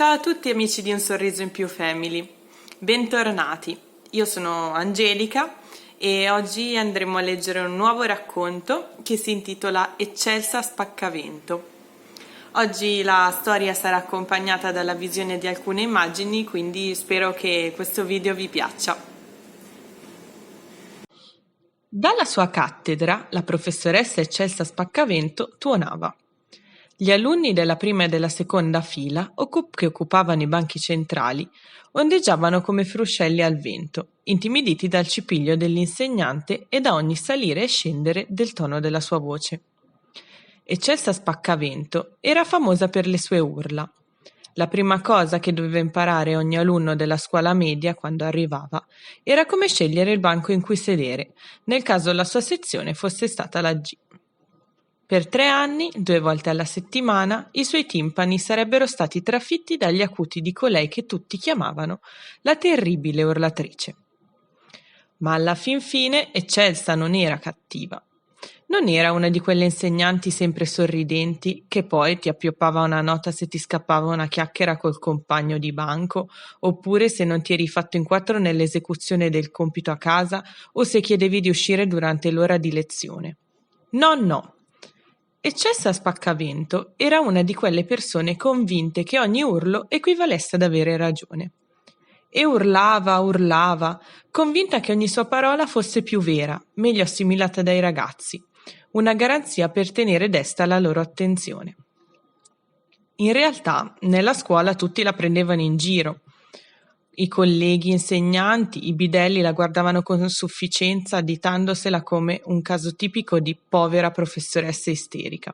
Ciao a tutti amici di Un Sorriso in Più Family, bentornati. Io sono Angelica e oggi andremo a leggere un nuovo racconto che si intitola Eccelsa Spaccavento. Oggi la storia sarà accompagnata dalla visione di alcune immagini, quindi spero che questo video vi piaccia. Dalla sua cattedra la professoressa Eccelsa Spaccavento tuonava. Gli alunni della prima e della seconda fila, che occupavano i banchi centrali, ondeggiavano come fruscelli al vento, intimiditi dal cipiglio dell'insegnante e da ogni salire e scendere del tono della sua voce. Eccelsa Spaccavento era famosa per le sue urla. La prima cosa che doveva imparare ogni alunno della scuola media quando arrivava era come scegliere il banco in cui sedere, nel caso la sua sezione fosse stata la G. Per 3 anni, 2 volte alla settimana, i suoi timpani sarebbero stati trafitti dagli acuti di colei che tutti chiamavano la terribile urlatrice. Ma alla fin fine Eccelsa non era cattiva. Non era una di quelle insegnanti sempre sorridenti che poi ti appioppava una nota se ti scappava una chiacchiera col compagno di banco, oppure se non ti eri fatto in 4 nell'esecuzione del compito a casa o se chiedevi di uscire durante l'ora di lezione. No. Eccelsa Spaccavento era una di quelle persone convinte che ogni urlo equivalesse ad avere ragione. E urlava, convinta che ogni sua parola fosse più vera, meglio assimilata dai ragazzi, una garanzia per tenere desta la loro attenzione. In realtà, nella scuola tutti la prendevano in giro. I colleghi insegnanti, i bidelli la guardavano con sufficienza, additandosela come un caso tipico di povera professoressa isterica.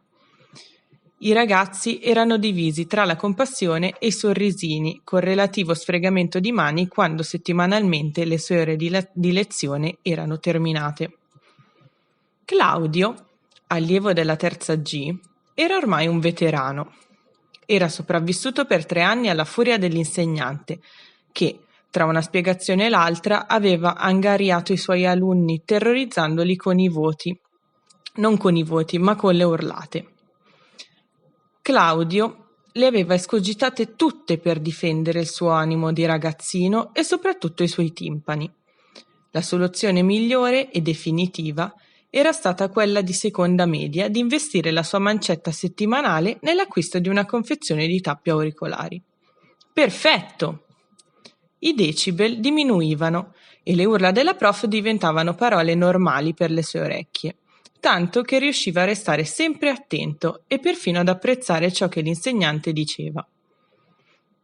I ragazzi erano divisi tra la compassione e i sorrisini, col relativo sfregamento di mani quando settimanalmente le sue ore di lezione erano terminate. Claudio, allievo della terza G, era ormai un veterano. Era sopravvissuto per 3 anni alla furia dell'insegnante, che, tra una spiegazione e l'altra, aveva angariato i suoi alunni, terrorizzandoli con i voti. Non con i voti, ma con le urlate. Claudio le aveva escogitate tutte per difendere il suo animo di ragazzino e soprattutto i suoi timpani. La soluzione migliore e definitiva era stata quella di seconda media di investire la sua mancetta settimanale nell'acquisto di una confezione di tappi auricolari. Perfetto! I decibel diminuivano e le urla della prof diventavano parole normali per le sue orecchie, tanto che riusciva a restare sempre attento e perfino ad apprezzare ciò che l'insegnante diceva.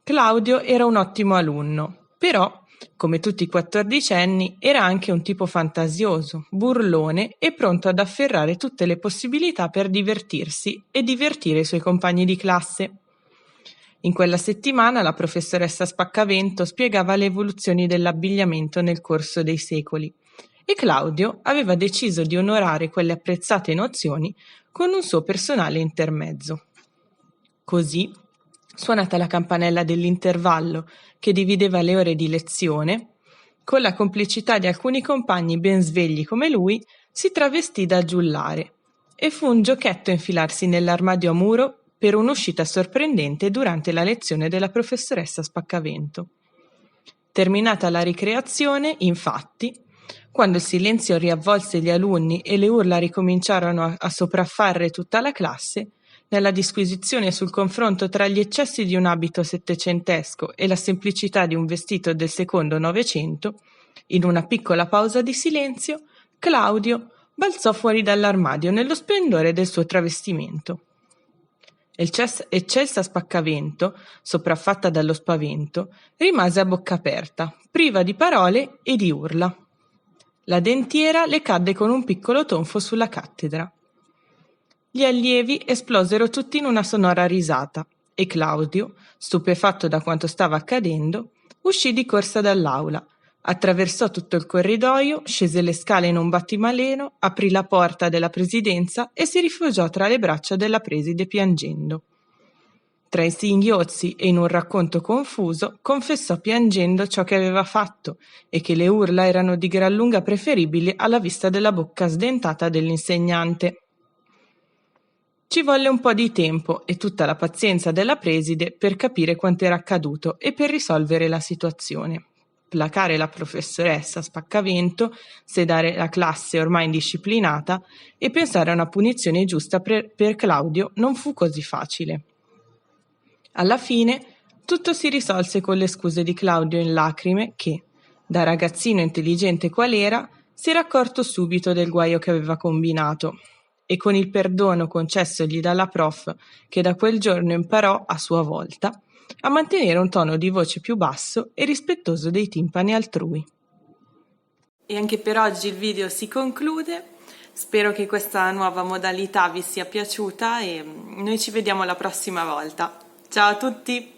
Claudio era un ottimo alunno, però, come tutti i 14enni, era anche un tipo fantasioso, burlone e pronto ad afferrare tutte le possibilità per divertirsi e divertire i suoi compagni di classe. In quella settimana la professoressa Spaccavento spiegava le evoluzioni dell'abbigliamento nel corso dei secoli e Claudio aveva deciso di onorare quelle apprezzate nozioni con un suo personale intermezzo. Così, suonata la campanella dell'intervallo che divideva le ore di lezione, con la complicità di alcuni compagni ben svegli come lui, si travestì da giullare e fu un giochetto infilarsi nell'armadio a muro per un'uscita sorprendente durante la lezione della professoressa Spaccavento. Terminata la ricreazione, infatti, quando il silenzio riavvolse gli alunni e le urla ricominciarono a sopraffare tutta la classe, nella disquisizione sul confronto tra gli eccessi di un abito settecentesco e la semplicità di un vestito del secondo Novecento, in una piccola pausa di silenzio, Claudio balzò fuori dall'armadio nello splendore del suo travestimento. Eccelsa Spaccavento, sopraffatta dallo spavento, rimase a bocca aperta, priva di parole e di urla. La dentiera le cadde con un piccolo tonfo sulla cattedra. Gli allievi esplosero tutti in una sonora risata e Claudio, stupefatto da quanto stava accadendo, uscì di corsa dall'aula, attraversò tutto il corridoio, scese le scale in un battibaleno, aprì la porta della presidenza e si rifugiò tra le braccia della preside piangendo. Tra i singhiozzi e in un racconto confuso confessò piangendo ciò che aveva fatto e che le urla erano di gran lunga preferibili alla vista della bocca sdentata dell'insegnante. Ci volle un po' di tempo e tutta la pazienza della preside per capire quanto era accaduto e per risolvere la situazione. Placare la professoressa Spaccavento, sedare la classe ormai indisciplinata e pensare a una punizione giusta per Claudio non fu così facile. Alla fine tutto si risolse con le scuse di Claudio in lacrime che, da ragazzino intelligente qual era, si era accorto subito del guaio che aveva combinato e con il perdono concessogli dalla prof, che da quel giorno imparò, a sua volta, a mantenere un tono di voce più basso e rispettoso dei timpani altrui. E anche per oggi il video si conclude. Spero che questa nuova modalità vi sia piaciuta e noi ci vediamo la prossima volta. Ciao a tutti!